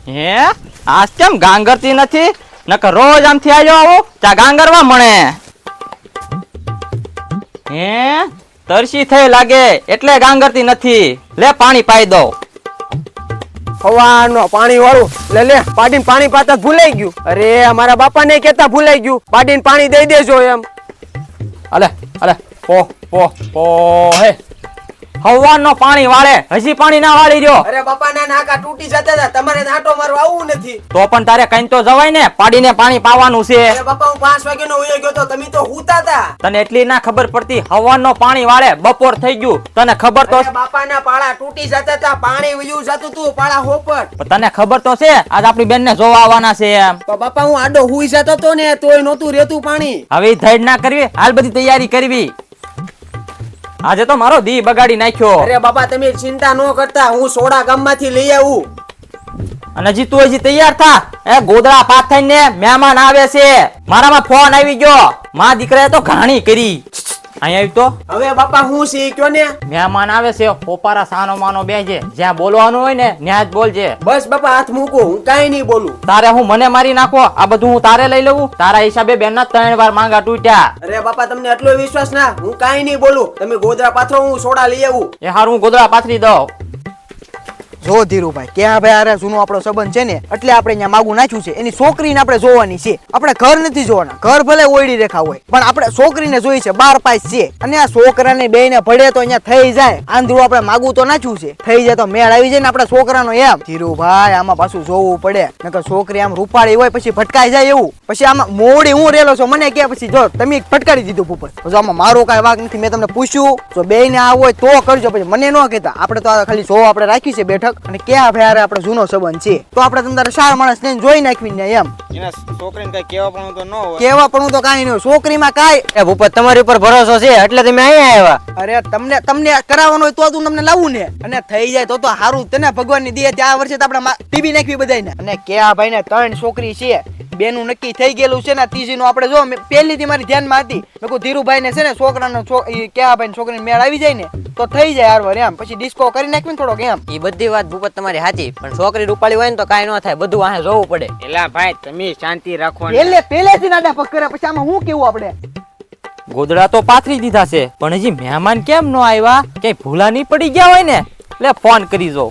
હે આજ કેમ ગાંગરતી નથી? નકર રોજ આમથી આવ્યો આવું ચા ગાંગરવા મળે. હે તરસી થઈ લાગે એટલે ગાંગરતી નથી. લે પાણી પાઈ દો. હવાનો પાણી વાળું લે પાડીને પાણી પાતા ભૂલાઈ ગયું. અરે અમારા બાપા ને કેતા ભૂલાઈ ગયું, પાડીને પાણી દઈ દેજો એમ. અલે અલે પો હે હવાનો પાણી વાળે હજી પાણી ના વાળી રહ્યો. અરે બાપા ના નાકા તૂટી જતા હતા, તમારે નાટો મારવા આવું નથી. તો પણ તારે કઈ તો જવાય ને, પાડીને પાણી પાવાનું છે. અરે બાપા હું 5 વાગ્યાનો ઉયો ગયો તો તમે તો હુતા હતા. તને એટલી ના ખબર પડતી? હવાનો પાણી વાળે બપોર થઈ ગયું, તને ખબર તો? બાપા ના પાળા તૂટી જતા હતા, પાણી વયું જતું તું પાળા હોપટ. તને ખબર તો છે આજ આપણી બેન ને જોવા આવવાના છે એમ. તો બાપા હું આડો હુઈ જતો તો ને તોય નહોતું રહેતું પાણી. હવે ધૈર્ય ના કરવી, હાલ બધી તૈયારી કરવી. આજે તો મારો દી બગાડી નાખ્યો. અરે બાપા તમે ચિંતા ન કરતા, હું સોડા ગામમાંથી લઈ આવું. અને હજી તું હજી તૈયાર થા. એ ગોદડા પાથ થઈને મહેમાન આવે છે. મારામાં ફોન આવી ગયો, માં દીકરાએ તો ઘાણી કરી. અહીં આવી તો હવે બાપા હું સી કયો ને, મહેમાન આવે છે. પોપારા સાનો માનો બેજે, જ્યાં બોલવાનું હોય ને ત્યાં જ બોલજે. બસ બાપા હાથ મૂકો, હું કાઈ નહીં બોલું. તારે હું મને મારી નાખો? આ બધું હું તારે લઈ લઉં? તારા હિસાબે બેન ના 3 વાર માંગા તૂટ્યા. અરે બાપા તમને એટલો વિશ્વાસ ના, હું કાઈ નહીં બોલું. તમે ગોદરા પાથરો, હું સોડા લઈ આવું. એ હારું હું ગોદડા પાથરી દઉં. જો ધીરુભાઈ ક્યાં ભાઈ આરે જૂનો આપણો સંબંધ છે ને એટલે આપણે અહીંયા માગું નાખ્યું છે. એની છોકરીને આપણે જોવાની છે. આપણે ઘર નથી જોવાના, ઘર ભલે ઓયડી રેખા હોય પણ આપણે છોકરીને જોઈ છે. 12 પાસ છે અને આ છોકરાને બેયને ભળે તો અહીંયા થઈ જાય. આંધળું આપણે માગું તો નાખ્યું છે, થઈ જાય તો મેળ આવી જાય ને આપણા છોકરાનો એમ. ધીરુભાઈ આમાં પાછું જોવું પડે, નકર છોકરી આમ રૂપાળી હોય પછી ભટકાઈ જાય એવું. પછી આમાં મોડી હું રેલો છું, મને કે પછી જો તમે ફટકારી દીધું ઉપર. જો આમાં મારો કાંઈ વાંક નથી, મેં તમને પૂછ્યું. જો બેયને આ હોય તો કરજો, પછી મને ન કહેતા. આપણે તો ખાલી જો આપણે રાખી છે બેઠક, અને ક્યાં ભાઈ આપણે જૂનો સંબંધ છે તો આપણે તમારે 4 માણસ ને જોઈ નાખવી ને એમ. એના છોકરીને કઈ કેવા પણ તો ન હોય. કેવા પણ તો કાંઈ નહીં, છોકરીમાં કાંઈ. એ ભૂપત તમારી ઉપર ભરોસો છે એટલે તમે અહીંયા આવ્યા. અરે તમને કરાવવાનું હોય તો તું તમને લાવું ને, અને થઈ જાય તો સારું. તને ભગવાન ની દે ત્યાં વર્ષે આપણે ટીવી નાખવી બધાને. અને ક્યાં ભાઈ ને 3 છોકરી છે, બેનું નક્કી થઈ ગયેલું છે ને. ત્રીજી નું આપણે જો પહેલી થી મારી ધ્યાનમાં હતી, મેં કહું ધીરુભાઈ ને છે ને છોકરાનો ક્યાં ભાઈ છોકરીને મેળ આવી જાય ને તો થઈ જાય હારવાર એમ. પછી ડિસ્કો કરી નાખવી થોડોક એમ. એ બધી વાત ભૂપત તમારી સાચી, પણ છોકરી રૂપાળી હોય ને તો કાઈ ન થાય, બધું વાહે જોવું પડે. એલા ભાઈ તમે શાંતિ રાખો. પહેલેથી નાડા પગ કર્યા પછી આમાં શું કેવું આપણે? ગોદડા તો પાથરી દીધા છે પણ હજી મહેમાન કેમ ન આવ્યા? કઈ ભૂલા નહીં પડી ગયા હોય ને? લે ફોન કરી જો.